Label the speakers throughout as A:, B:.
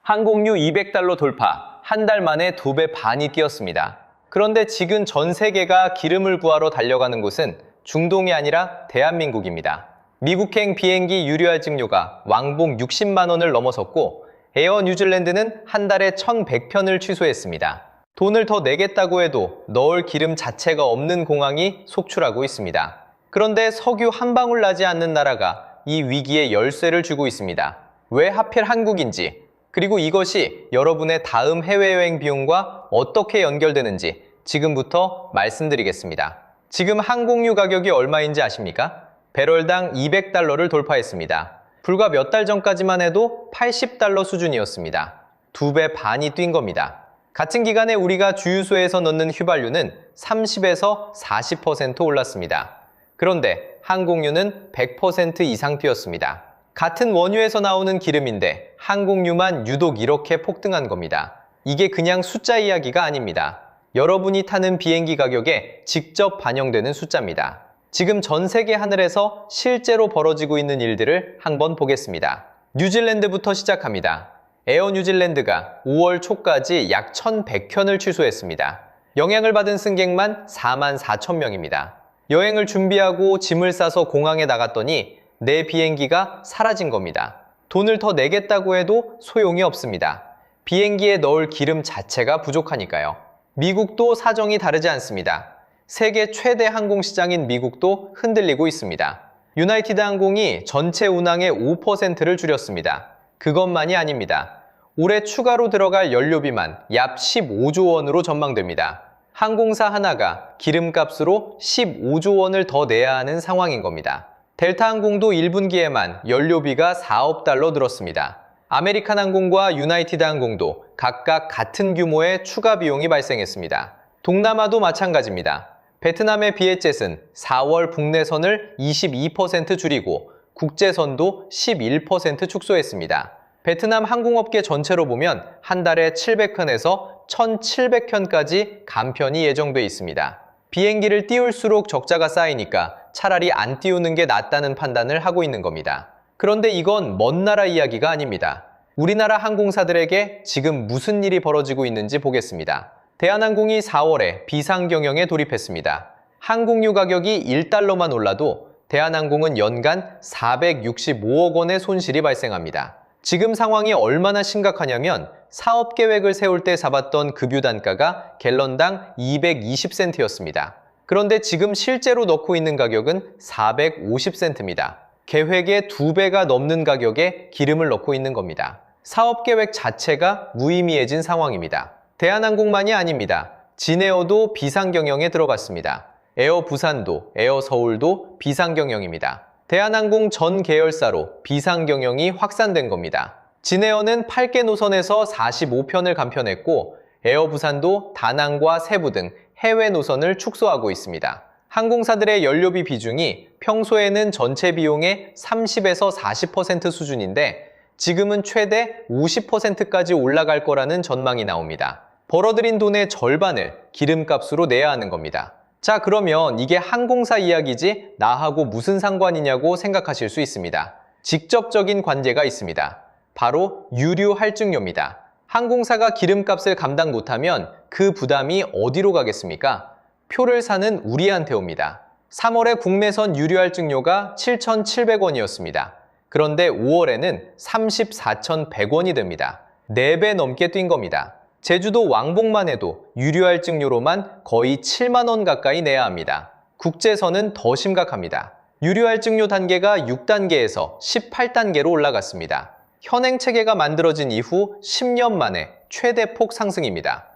A: 항공유 200달러 돌파, 한 달 만에 2배 반이 뛰었습니다. 그런데 지금 전 세계가 기름을 구하러 달려가는 곳은 중동이 아니라 대한민국입니다. 미국행 비행기 유료할증료가 왕복 60만 원을 넘어섰고 에어 뉴질랜드는 한 달에 1,100편을 취소했습니다. 돈을 더 내겠다고 해도 넣을 기름 자체가 없는 공항이 속출하고 있습니다. 그런데 석유 한 방울 나지 않는 나라가 이 위기에 열쇠를 주고 있습니다. 왜 하필 한국인지, 그리고 이것이 여러분의 다음 해외여행 비용과 어떻게 연결되는지 지금부터 말씀드리겠습니다. 지금 항공유 가격이 얼마인지 아십니까? 배럴당 200달러를 돌파했습니다. 불과 몇 달 전까지만 해도 80달러 수준이었습니다. 2배 반이 뛴 겁니다. 같은 기간에 우리가 주유소에서 넣는 휘발유는 30에서 40% 올랐습니다. 그런데 항공유는 100% 이상 뛰었습니다. 같은 원유에서 나오는 기름인데 항공유만 유독 이렇게 폭등한 겁니다. 이게 그냥 숫자 이야기가 아닙니다. 여러분이 타는 비행기 가격에 직접 반영되는 숫자입니다. 지금 전 세계 하늘에서 실제로 벌어지고 있는 일들을 한번 보겠습니다. 뉴질랜드부터 시작합니다. 에어 뉴질랜드가 5월 초까지 약 1,100편을 취소했습니다. 영향을 받은 승객만 44,000명입니다. 여행을 준비하고 짐을 싸서 공항에 나갔더니 내 비행기가 사라진 겁니다. 돈을 더 내겠다고 해도 소용이 없습니다. 비행기에 넣을 기름 자체가 부족하니까요. 미국도 사정이 다르지 않습니다. 세계 최대 항공시장인 미국도 흔들리고 있습니다. 유나이티드 항공이 전체 운항의 5%를 줄였습니다. 그것만이 아닙니다. 올해 추가로 들어갈 연료비만 약 15조 원으로 전망됩니다. 항공사 하나가 기름값으로 15조 원을 더 내야 하는 상황인 겁니다. 델타항공도 1분기에만 연료비가 4억 달러 늘었습니다. 아메리칸 항공과 유나이티드 항공도 각각 같은 규모의 추가 비용이 발생했습니다. 동남아도 마찬가지입니다. 베트남의 비에젯은 4월 국내선을 22% 줄이고 국제선도 11% 축소했습니다. 베트남 항공업계 전체로 보면 한 달에 700편에서 1,700편까지 감편이 예정돼 있습니다. 비행기를 띄울수록 적자가 쌓이니까 차라리 안 띄우는 게 낫다는 판단을 하고 있는 겁니다. 그런데 이건 먼 나라 이야기가 아닙니다. 우리나라 항공사들에게 지금 무슨 일이 벌어지고 있는지 보겠습니다. 대한항공이 4월에 비상경영에 돌입했습니다. 항공유 가격이 1달러만 올라도 대한항공은 연간 465억 원의 손실이 발생합니다. 지금 상황이 얼마나 심각하냐면 사업 계획을 세울 때 잡았던 급유 단가가 갤런당 220센트였습니다. 그런데 지금 실제로 넣고 있는 가격은 450센트입니다. 계획의 2배가 넘는 가격에 기름을 넣고 있는 겁니다. 사업 계획 자체가 무의미해진 상황입니다. 대한항공만이 아닙니다. 진에어도 비상경영에 들어갔습니다. 에어 부산도, 에어 서울도 비상경영입니다. 대한항공 전 계열사로 비상경영이 확산된 겁니다. 진에어는 8개 노선에서 45편을 감편했고 에어 부산도 다낭과 세부 등 해외 노선을 축소하고 있습니다. 항공사들의 연료비 비중이 평소에는 전체 비용의 30에서 40% 수준인데 지금은 최대 50%까지 올라갈 거라는 전망이 나옵니다. 벌어들인 돈의 절반을 기름값으로 내야 하는 겁니다. 자, 그러면 이게 항공사 이야기지 나하고 무슨 상관이냐고 생각하실 수 있습니다. 직접적인 관계가 있습니다. 바로 유류 할증료입니다. 항공사가 기름값을 감당 못하면 그 부담이 어디로 가겠습니까? 표를 사는 우리한테 옵니다. 3월에 국내선 유류 할증료가 7,700원이었습니다. 그런데 5월에는 34,100원이 됩니다. 4배 넘게 뛴 겁니다. 제주도 왕복만 해도 유류 할증료로만 거의 7만 원 가까이 내야 합니다. 국제선은 더 심각합니다. 유류 할증료 단계가 6단계에서 18단계로 올라갔습니다. 현행 체계가 만들어진 이후 10년 만에 최대폭 상승입니다.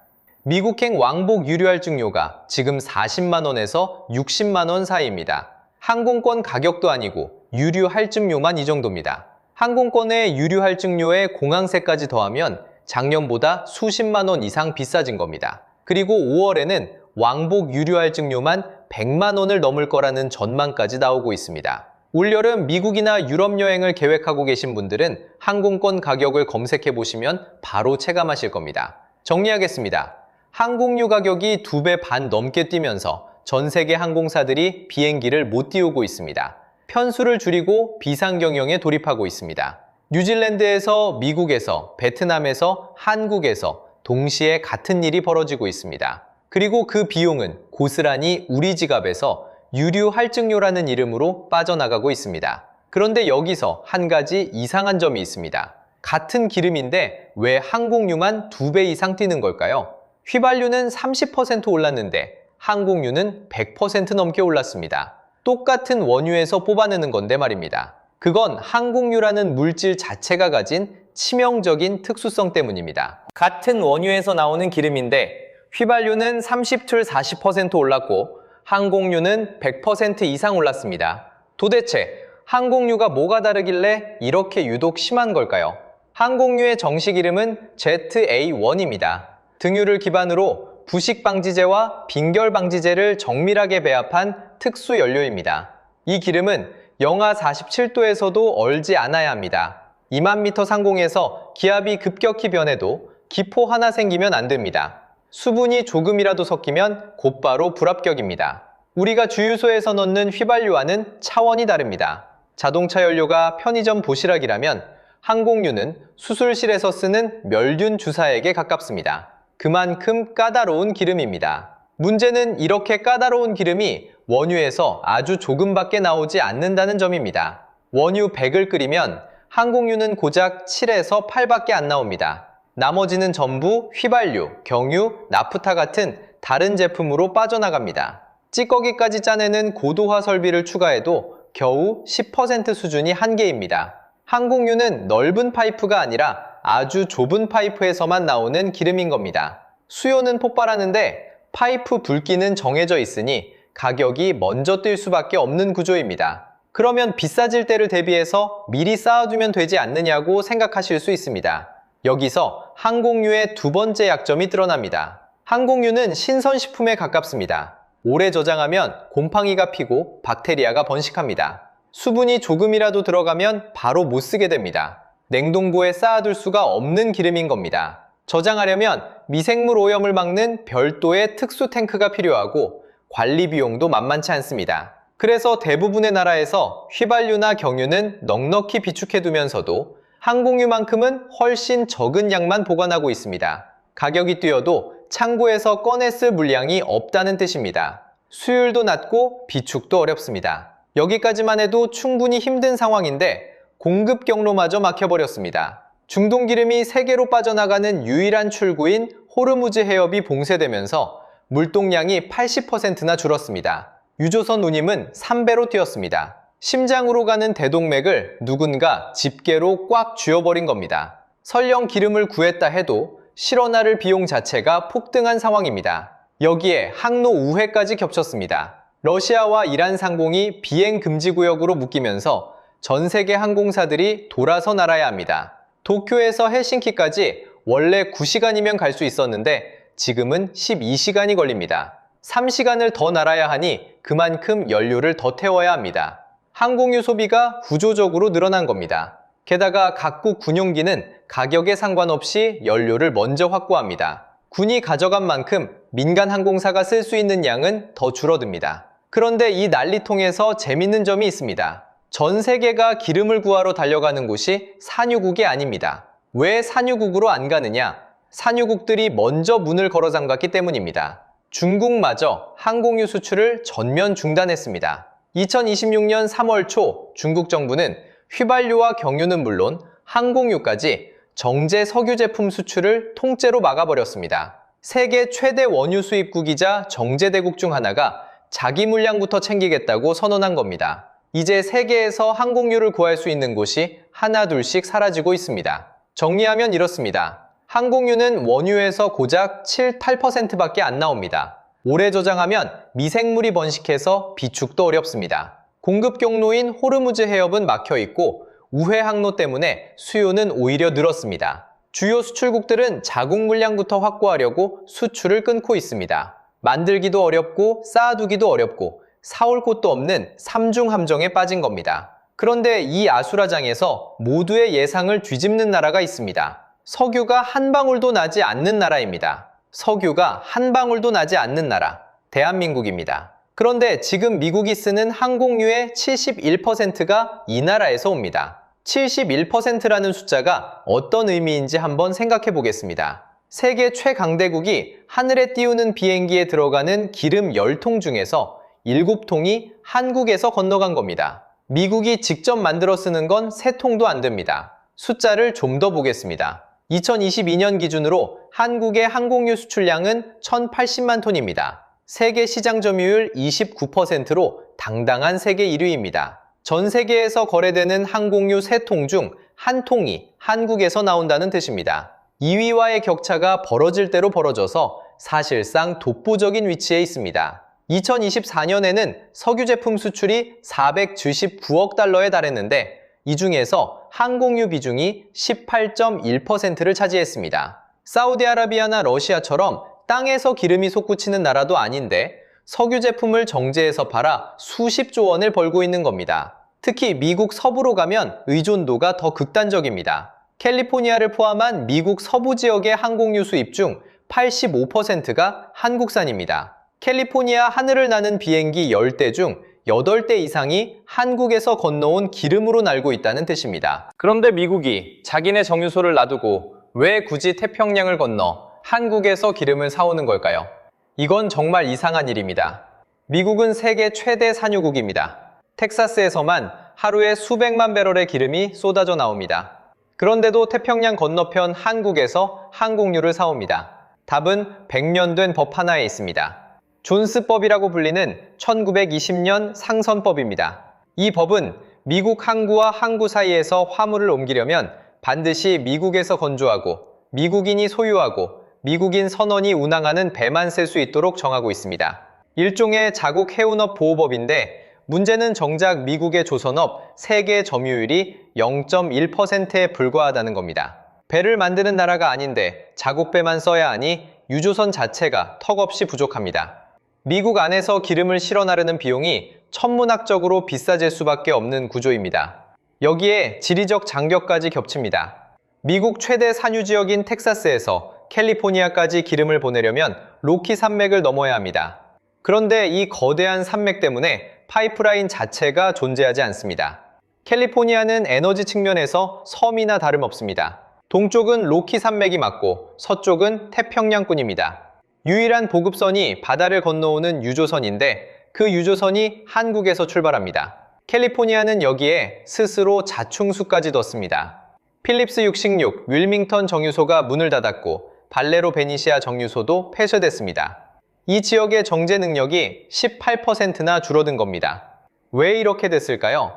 A: 미국행 왕복 유류 할증료가 지금 40만 원에서 60만 원 사이입니다. 항공권 가격도 아니고 유류 할증료만 이 정도입니다. 항공권의 유류 할증료에 공항세까지 더하면 작년보다 수십만 원 이상 비싸진 겁니다. 그리고 5월에는 왕복 유류 할증료만 100만 원을 넘을 거라는 전망까지 나오고 있습니다. 올여름 미국이나 유럽 여행을 계획하고 계신 분들은 항공권 가격을 검색해 보시면 바로 체감하실 겁니다. 정리하겠습니다. 항공유 가격이 2배 반 넘게 뛰면서 전 세계 항공사들이 비행기를 못 띄우고 있습니다. 편수를 줄이고 비상경영에 돌입하고 있습니다. 뉴질랜드에서, 미국에서, 베트남에서, 한국에서 동시에 같은 일이 벌어지고 있습니다. 그리고 그 비용은 고스란히 우리 지갑에서 유류 할증료라는 이름으로 빠져나가고 있습니다. 그런데 여기서 한 가지 이상한 점이 있습니다. 같은 기름인데 왜 항공유만 2배 이상 뛰는 걸까요? 휘발유는 30% 올랐는데 항공유는 100% 넘게 올랐습니다. 똑같은 원유에서 뽑아내는 건데 말입니다. 그건 항공유라는 물질 자체가 가진 치명적인 특수성 때문입니다. 같은 원유에서 나오는 기름인데 휘발유는 30~40% 올랐고 항공유는 100% 이상 올랐습니다. 도대체 항공유가 뭐가 다르길래 이렇게 유독 심한 걸까요? 항공유의 정식 이름은 ZA1입니다. 등유를 기반으로 부식방지제와 빙결방지제를 정밀하게 배합한 특수 연료입니다. 이 기름은 영하 47도에서도 얼지 않아야 합니다. 2만 미터 상공에서 기압이 급격히 변해도 기포 하나 생기면 안 됩니다. 수분이 조금이라도 섞이면 곧바로 불합격입니다. 우리가 주유소에서 넣는 휘발유와는 차원이 다릅니다. 자동차 연료가 편의점 도시락이라면 항공유는 수술실에서 쓰는 멸균 주사액에 가깝습니다. 그만큼 까다로운 기름입니다. 문제는 이렇게 까다로운 기름이 원유에서 아주 조금밖에 나오지 않는다는 점입니다. 원유 100을 끓이면 항공유는 고작 7에서 8밖에 안 나옵니다. 나머지는 전부 휘발유, 경유, 나프타 같은 다른 제품으로 빠져나갑니다. 찌꺼기까지 짜내는 고도화 설비를 추가해도 겨우 10% 수준이 한계입니다. 항공유는 넓은 파이프가 아니라 아주 좁은 파이프에서만 나오는 기름인 겁니다. 수요는 폭발하는데 파이프 붉기는 정해져 있으니 가격이 먼저 뛸 수밖에 없는 구조입니다. 그러면 비싸질 때를 대비해서 미리 쌓아두면 되지 않느냐고 생각하실 수 있습니다. 여기서 항공유의 두 번째 약점이 드러납니다. 항공유는 신선식품에 가깝습니다. 오래 저장하면 곰팡이가 피고 박테리아가 번식합니다. 수분이 조금이라도 들어가면 바로 못 쓰게 됩니다. 냉동고에 쌓아둘 수가 없는 기름인 겁니다. 저장하려면 미생물 오염을 막는 별도의 특수 탱크가 필요하고 관리 비용도 만만치 않습니다. 그래서 대부분의 나라에서 휘발유나 경유는 넉넉히 비축해두면서도 항공유만큼은 훨씬 적은 양만 보관하고 있습니다. 가격이 뛰어도 창고에서 꺼내 쓸 물량이 없다는 뜻입니다. 수율도 낮고 비축도 어렵습니다. 여기까지만 해도 충분히 힘든 상황인데 공급 경로마저 막혀버렸습니다. 중동기름이 세계로 빠져나가는 유일한 출구인 호르무즈 해협이 봉쇄되면서 물동량이 80%나 줄었습니다. 유조선 운임은 3배로 뛰었습니다. 심장으로 가는 대동맥을 누군가 집게로 꽉 쥐어버린 겁니다. 설령 기름을 구했다 해도 실어나를 비용 자체가 폭등한 상황입니다. 여기에 항로 우회까지 겹쳤습니다. 러시아와 이란 상공이 비행 금지 구역으로 묶이면서 전 세계 항공사들이 돌아서 날아야 합니다. 도쿄에서 헬싱키까지 원래 9시간이면 갈 수 있었는데 지금은 12시간이 걸립니다. 3시간을 더 날아야 하니 그만큼 연료를 더 태워야 합니다. 항공유 소비가 구조적으로 늘어난 겁니다. 게다가 각국 군용기는 가격에 상관없이 연료를 먼저 확보합니다. 군이 가져간 만큼 민간 항공사가 쓸 수 있는 양은 더 줄어듭니다. 그런데 이 난리통에서 재밌는 점이 있습니다. 전 세계가 기름을 구하러 달려가는 곳이 산유국이 아닙니다. 왜 산유국으로 안 가느냐? 산유국들이 먼저 문을 걸어 잠갔기 때문입니다. 중국마저 항공유 수출을 전면 중단했습니다. 2026년 3월 초 중국 정부는 휘발유와 경유는 물론 항공유까지 정제 석유 제품 수출을 통째로 막아버렸습니다. 세계 최대 원유 수입국이자 정제대국 중 하나가 자기 물량부터 챙기겠다고 선언한 겁니다. 이제 세계에서 항공유를 구할 수 있는 곳이 하나둘씩 사라지고 있습니다. 정리하면 이렇습니다. 항공유는 원유에서 고작 7~8%밖에 안 나옵니다. 오래 저장하면 미생물이 번식해서 비축도 어렵습니다. 공급 경로인 호르무즈 해협은 막혀있고 우회 항로 때문에 수요는 오히려 늘었습니다. 주요 수출국들은 자국 물량부터 확보하려고 수출을 끊고 있습니다. 만들기도 어렵고 쌓아두기도 어렵고 사올 곳도 없는 삼중 함정에 빠진 겁니다. 그런데 이 아수라장에서 모두의 예상을 뒤집는 나라가 있습니다. 석유가 한 방울도 나지 않는 나라입니다. 석유가 한 방울도 나지 않는 나라, 대한민국입니다. 그런데 지금 미국이 쓰는 항공유의 71%가 이 나라에서 옵니다. 71%라는 숫자가 어떤 의미인지 한번 생각해 보겠습니다. 세계 최강대국이 하늘에 띄우는 비행기에 들어가는 기름 10통 중에서 7통이 한국에서 건너간 겁니다. 미국이 직접 만들어 쓰는 건 3통도 안 됩니다. 숫자를 좀 더 보겠습니다. 2022년 기준으로 한국의 항공유 수출량은 1,080만 톤입니다. 세계 시장 점유율 29%로 당당한 세계 1위입니다. 전 세계에서 거래되는 항공유 3통 중 1통이 한국에서 나온다는 뜻입니다. 2위와의 격차가 벌어질 대로 벌어져서 사실상 독보적인 위치에 있습니다. 2024년에는 석유 제품 수출이 479억 달러에 달했는데 이 중에서 항공유 비중이 18.1%를 차지했습니다. 사우디아라비아나 러시아처럼 땅에서 기름이 솟구치는 나라도 아닌데 석유 제품을 정제해서 팔아 수십조 원을 벌고 있는 겁니다. 특히 미국 서부로 가면 의존도가 더 극단적입니다. 캘리포니아를 포함한 미국 서부 지역의 항공유 수입 중 85%가 한국산입니다. 캘리포니아 하늘을 나는 비행기 10대 중 8대 이상이 한국에서 건너온 기름으로 날고 있다는 뜻입니다. 그런데 미국이 자기네 정유소를 놔두고 왜 굳이 태평양을 건너 한국에서 기름을 사오는 걸까요? 이건 정말 이상한 일입니다. 미국은 세계 최대 산유국입니다. 텍사스에서만 하루에 수백만 배럴의 기름이 쏟아져 나옵니다. 그런데도 태평양 건너편 한국에서 항공유를 사옵니다. 답은 100년 된 법 하나에 있습니다. 존스법이라고 불리는 1920년 상선법입니다. 이 법은 미국 항구와 항구 사이에서 화물을 옮기려면 반드시 미국에서 건조하고 미국인이 소유하고 미국인 선원이 운항하는 배만 쓸 수 있도록 정하고 있습니다. 일종의 자국 해운업 보호법인데 문제는 정작 미국의 조선업 세계 점유율이 0.1%에 불과하다는 겁니다. 배를 만드는 나라가 아닌데 자국배만 써야 하니 유조선 자체가 턱없이 부족합니다. 미국 안에서 기름을 실어 나르는 비용이 천문학적으로 비싸질 수밖에 없는 구조입니다. 여기에 지리적 장벽까지 겹칩니다. 미국 최대 산유 지역인 텍사스에서 캘리포니아까지 기름을 보내려면 로키 산맥을 넘어야 합니다. 그런데 이 거대한 산맥 때문에 파이프라인 자체가 존재하지 않습니다. 캘리포니아는 에너지 측면에서 섬이나 다름없습니다. 동쪽은 로키 산맥이 맞고 서쪽은 태평양권입니다. 유일한 보급선이 바다를 건너오는 유조선인데 그 유조선이 한국에서 출발합니다. 캘리포니아는 여기에 스스로 자충수까지 뒀습니다. 필립스 66 윌밍턴 정유소가 문을 닫았고 발레로 베니시아 정유소도 폐쇄됐습니다. 이 지역의 정제 능력이 18%나 줄어든 겁니다. 왜 이렇게 됐을까요?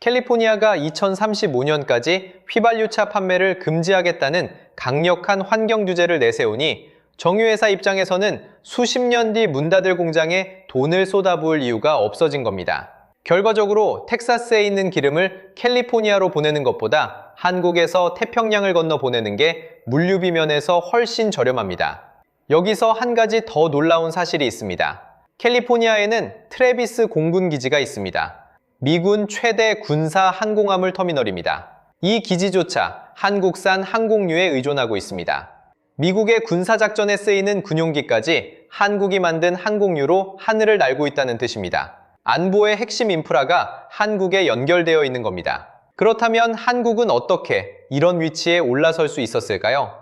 A: 캘리포니아가 2035년까지 휘발유차 판매를 금지하겠다는 강력한 환경 규제를 내세우니 정유회사 입장에서는 수십 년 뒤 문 닫을 공장에 돈을 쏟아부을 이유가 없어진 겁니다. 결과적으로 텍사스에 있는 기름을 캘리포니아로 보내는 것보다 한국에서 태평양을 건너 보내는 게 물류비 면에서 훨씬 저렴합니다. 여기서 한 가지 더 놀라운 사실이 있습니다. 캘리포니아에는 트래비스 공군기지가 있습니다. 미군 최대 군사 항공화물 터미널입니다. 이 기지조차 한국산 항공유에 의존하고 있습니다. 미국의 군사작전에 쓰이는 군용기까지 한국이 만든 항공유로 하늘을 날고 있다는 뜻입니다. 안보의 핵심 인프라가 한국에 연결되어 있는 겁니다. 그렇다면 한국은 어떻게 이런 위치에 올라설 수 있었을까요?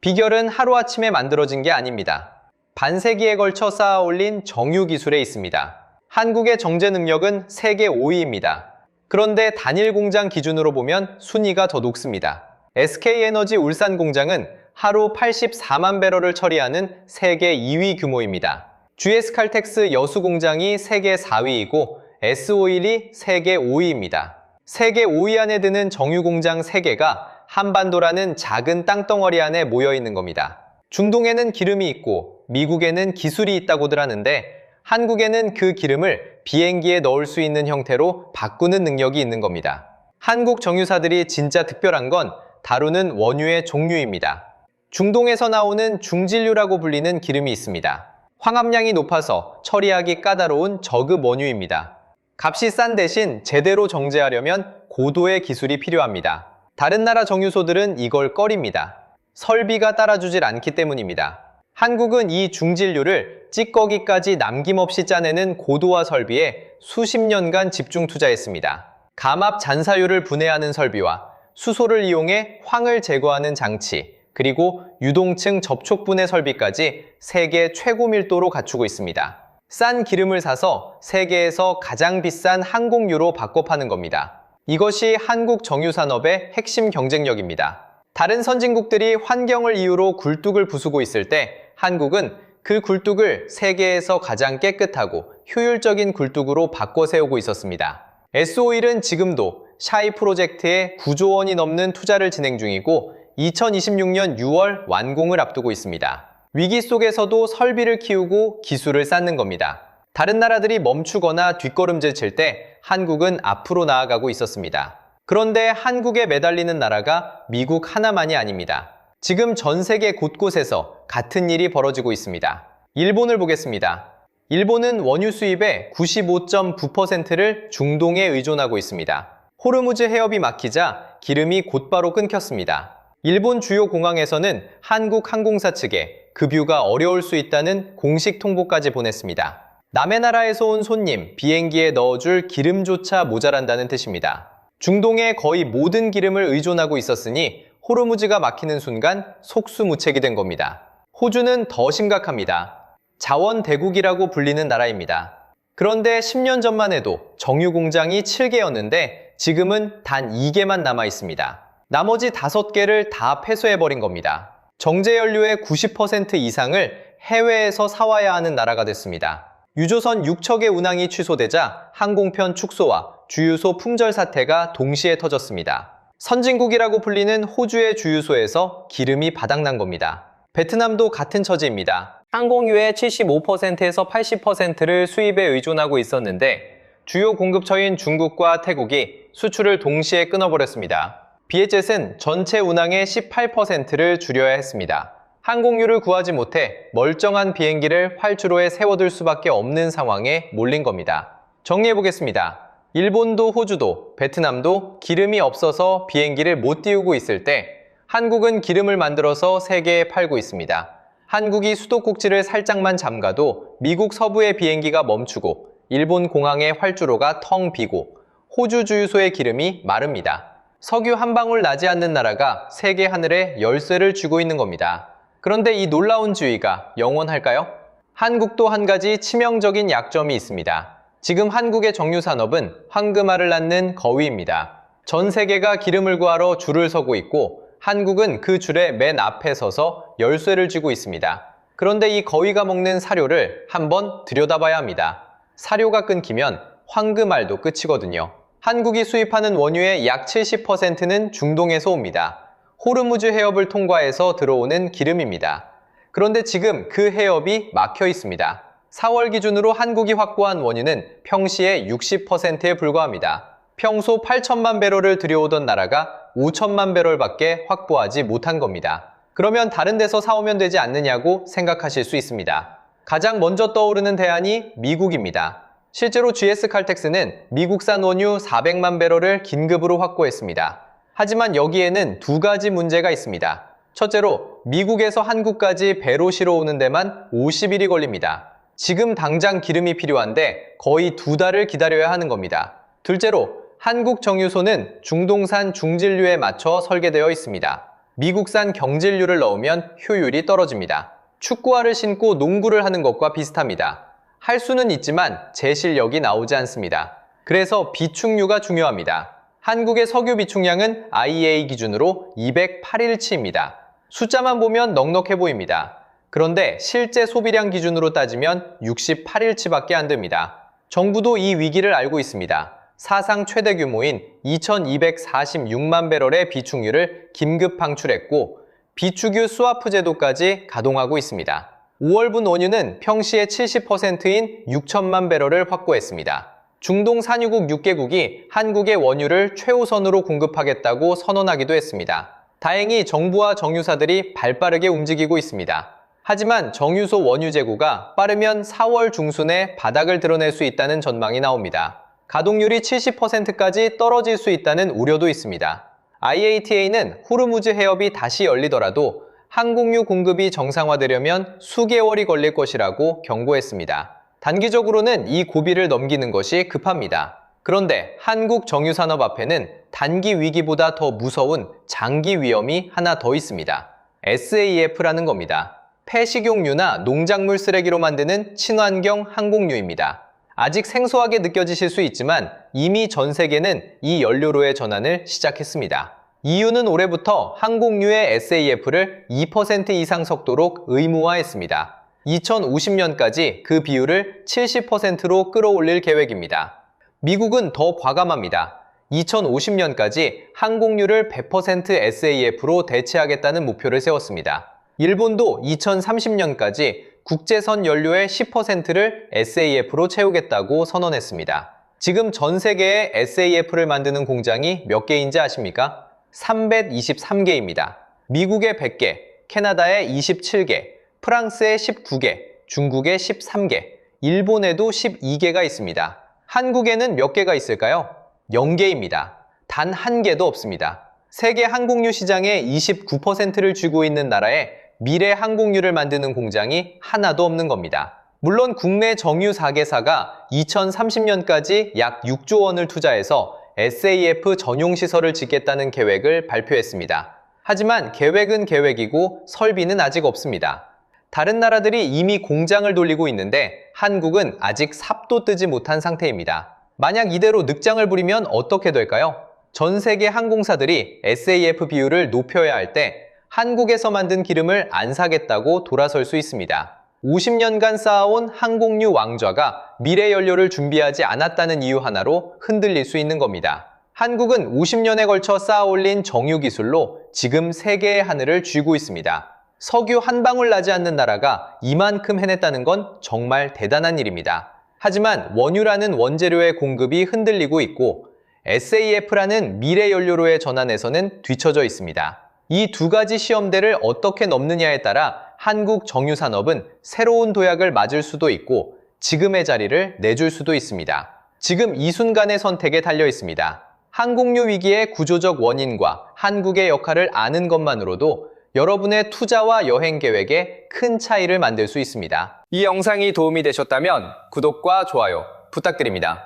A: 비결은 하루아침에 만들어진 게 아닙니다. 반세기에 걸쳐 쌓아 올린 정유 기술에 있습니다. 한국의 정제 능력은 세계 5위입니다. 그런데 단일 공장 기준으로 보면 순위가 더 높습니다. SK에너지 울산 공장은 하루 84만 배럴을 처리하는 세계 2위 규모입니다. GS칼텍스 여수 공장이 세계 4위이고 S오일이 세계 5위입니다. 세계 5위 안에 드는 정유 공장 3개가 한반도라는 작은 땅덩어리 안에 모여 있는 겁니다. 중동에는 기름이 있고 미국에는 기술이 있다고들 하는데 한국에는 그 기름을 비행기에 넣을 수 있는 형태로 바꾸는 능력이 있는 겁니다. 한국 정유사들이 진짜 특별한 건 다루는 원유의 종류입니다. 중동에서 나오는 중진류라고 불리는 기름이 있습니다. 황합량이 높아서 처리하기 까다로운 저급 원유입니다. 값이 싼 대신 제대로 정제하려면 고도의 기술이 필요합니다. 다른 나라 정유소들은 이걸 꺼립니다. 설비가 따라주질 않기 때문입니다. 한국은 이 중진류를 찌꺼기까지 남김없이 짜내는 고도화 설비에 수십 년간 집중 투자했습니다. 감압 잔사유를 분해하는 설비와 수소를 이용해 황을 제거하는 장치, 그리고 유동층 접촉 분해 설비까지 세계 최고 밀도로 갖추고 있습니다. 싼 기름을 사서 세계에서 가장 비싼 항공유로 바꿔 파는 겁니다. 이것이 한국 정유산업의 핵심 경쟁력입니다. 다른 선진국들이 환경을 이유로 굴뚝을 부수고 있을 때 한국은 그 굴뚝을 세계에서 가장 깨끗하고 효율적인 굴뚝으로 바꿔 세우고 있었습니다. S-오일은 지금도 샤이 프로젝트에 9조 원이 넘는 투자를 진행 중이고 2026년 6월 완공을 앞두고 있습니다. 위기 속에서도 설비를 키우고 기술을 쌓는 겁니다. 다른 나라들이 멈추거나 뒷걸음질 칠 때 한국은 앞으로 나아가고 있었습니다. 그런데 한국에 매달리는 나라가 미국 하나만이 아닙니다. 지금 전 세계 곳곳에서 같은 일이 벌어지고 있습니다. 일본을 보겠습니다. 일본은 원유 수입의 95.9%를 중동에 의존하고 있습니다. 호르무즈 해협이 막히자 기름이 곧바로 끊겼습니다. 일본 주요 공항에서는 한국 항공사 측에 급유가 어려울 수 있다는 공식 통보까지 보냈습니다. 남의 나라에서 온 손님, 비행기에 넣어줄 기름조차 모자란다는 뜻입니다. 중동의 거의 모든 기름을 의존하고 있었으니 호르무즈가 막히는 순간 속수무책이 된 겁니다. 호주는 더 심각합니다. 자원 대국이라고 불리는 나라입니다. 그런데 10년 전만 해도 정유 공장이 7개였는데 지금은 단 2개만 남아 있습니다. 나머지 5개를 다 폐쇄해버린 겁니다. 정제연료의 90% 이상을 해외에서 사와야 하는 나라가 됐습니다. 유조선 6척의 운항이 취소되자 항공편 축소와 주유소 품절 사태가 동시에 터졌습니다. 선진국이라고 불리는 호주의 주유소에서 기름이 바닥난 겁니다. 베트남도 같은 처지입니다. 항공유의 75%에서 80%를 수입에 의존하고 있었는데 주요 공급처인 중국과 태국이 수출을 동시에 끊어버렸습니다. 비에젯은 전체 운항의 18%를 줄여야 했습니다. 항공유를 구하지 못해 멀쩡한 비행기를 활주로에 세워둘 수밖에 없는 상황에 몰린 겁니다. 정리해보겠습니다. 일본도 호주도 베트남도 기름이 없어서 비행기를 못 띄우고 있을 때 한국은 기름을 만들어서 세계에 팔고 있습니다. 한국이 수도꼭지를 살짝만 잠가도 미국 서부의 비행기가 멈추고 일본 공항의 활주로가 텅 비고 호주 주유소의 기름이 마릅니다. 석유 한 방울 나지 않는 나라가 세계 하늘에 열쇠를 쥐고 있는 겁니다. 그런데 이 놀라운 지위가 영원할까요? 한국도 한 가지 치명적인 약점이 있습니다. 지금 한국의 정유산업은 황금알을 낳는 거위입니다. 전 세계가 기름을 구하러 줄을 서고 있고 한국은 그 줄의 맨 앞에 서서 열쇠를 쥐고 있습니다. 그런데 이 거위가 먹는 사료를 한번 들여다봐야 합니다. 사료가 끊기면 황금알도 끝이거든요. 한국이 수입하는 원유의 약 70%는 중동에서 옵니다. 호르무즈 해협을 통과해서 들어오는 기름입니다. 그런데 지금 그 해협이 막혀 있습니다. 4월 기준으로 한국이 확보한 원유는 평시의 60%에 불과합니다. 평소 8천만 배럴을 들여오던 나라가 5천만 배럴밖에 확보하지 못한 겁니다. 그러면 다른 데서 사오면 되지 않느냐고 생각하실 수 있습니다. 가장 먼저 떠오르는 대안이 미국입니다. 실제로 GS-칼텍스는 미국산 원유 400만 배럴을 긴급으로 확보했습니다. 하지만 여기에는 두 가지 문제가 있습니다. 첫째로 미국에서 한국까지 배로 실어오는 데만 50일이 걸립니다. 지금 당장 기름이 필요한데 거의 2달을 기다려야 하는 겁니다. 둘째로 한국 정유소는 중동산 중진류에 맞춰 설계되어 있습니다. 미국산 경진류를 넣으면 효율이 떨어집니다. 축구화를 신고 농구를 하는 것과 비슷합니다. 할 수는 있지만 제 실력이 나오지 않습니다. 그래서 비축류가 중요합니다. 한국의 석유 비축량은 IEA 기준으로 208일치입니다. 숫자만 보면 넉넉해 보입니다. 그런데 실제 소비량 기준으로 따지면 68일치밖에 안 됩니다. 정부도 이 위기를 알고 있습니다. 사상 최대 규모인 2246만 배럴의 비축유를 긴급 방출했고 비축유 스와프 제도까지 가동하고 있습니다. 5월분 원유는 평시의 70%인 6천만 배럴을 확보했습니다. 중동 산유국 6개국이 한국의 원유를 최우선으로 공급하겠다고 선언하기도 했습니다. 다행히 정부와 정유사들이 발빠르게 움직이고 있습니다. 하지만 정유소 원유 재고가 빠르면 4월 중순에 바닥을 드러낼 수 있다는 전망이 나옵니다. 가동률이 70%까지 떨어질 수 있다는 우려도 있습니다. IATA는 호르무즈 해협이 다시 열리더라도 항공유 공급이 정상화되려면 수개월이 걸릴 것이라고 경고했습니다. 단기적으로는 이 고비를 넘기는 것이 급합니다. 그런데 한국 정유산업 앞에는 단기 위기보다 더 무서운 장기 위험이 하나 더 있습니다. SAF라는 겁니다. 폐식용유나 농작물 쓰레기로 만드는 친환경 항공유입니다. 아직 생소하게 느껴지실 수 있지만 이미 전 세계는 이 연료로의 전환을 시작했습니다. EU는 올해부터 항공유의 SAF를 2% 이상 섞도록 의무화했습니다. 2050년까지 그 비율을 70%로 끌어올릴 계획입니다. 미국은 더 과감합니다. 2050년까지 항공유를 100% SAF로 대체하겠다는 목표를 세웠습니다. 일본도 2030년까지 국제선 연료의 10%를 SAF로 채우겠다고 선언했습니다. 지금 전 세계에 SAF를 만드는 공장이 몇 개인지 아십니까? 323개입니다. 미국의 100개, 캐나다의 27개, 프랑스의 19개, 중국의 13개, 일본에도 12개가 있습니다. 한국에는 몇 개가 있을까요? 0개입니다. 단 한 개도 없습니다. 세계 항공유 시장의 29%를 쥐고 있는 나라에 미래 항공유를 만드는 공장이 하나도 없는 겁니다. 물론 국내 정유 4개사가 2030년까지 약 6조 원을 투자해서 SAF 전용 시설을 짓겠다는 계획을 발표했습니다. 하지만 계획은 계획이고 설비는 아직 없습니다. 다른 나라들이 이미 공장을 돌리고 있는데 한국은 아직 삽도 뜨지 못한 상태입니다. 만약 이대로 늑장을 부리면 어떻게 될까요? 전 세계 항공사들이 SAF 비율을 높여야 할 때 한국에서 만든 기름을 안 사겠다고 돌아설 수 있습니다. 50년간 쌓아온 항공유 왕좌가 미래 연료를 준비하지 않았다는 이유 하나로 흔들릴 수 있는 겁니다. 한국은 50년에 걸쳐 쌓아올린 정유 기술로 지금 세계의 하늘을 쥐고 있습니다. 석유 한 방울 나지 않는 나라가 이만큼 해냈다는 건 정말 대단한 일입니다. 하지만 원유라는 원재료의 공급이 흔들리고 있고 SAF라는 미래 연료로의 전환에서는 뒤처져 있습니다. 이 두 가지 시험대를 어떻게 넘느냐에 따라 한국 정유산업은 새로운 도약을 맞을 수도 있고 지금의 자리를 내줄 수도 있습니다. 지금 이 순간의 선택에 달려 있습니다. 항공유 위기의 구조적 원인과 한국의 역할을 아는 것만으로도 여러분의 투자와 여행 계획에 큰 차이를 만들 수 있습니다. 이 영상이 도움이 되셨다면 구독과 좋아요 부탁드립니다.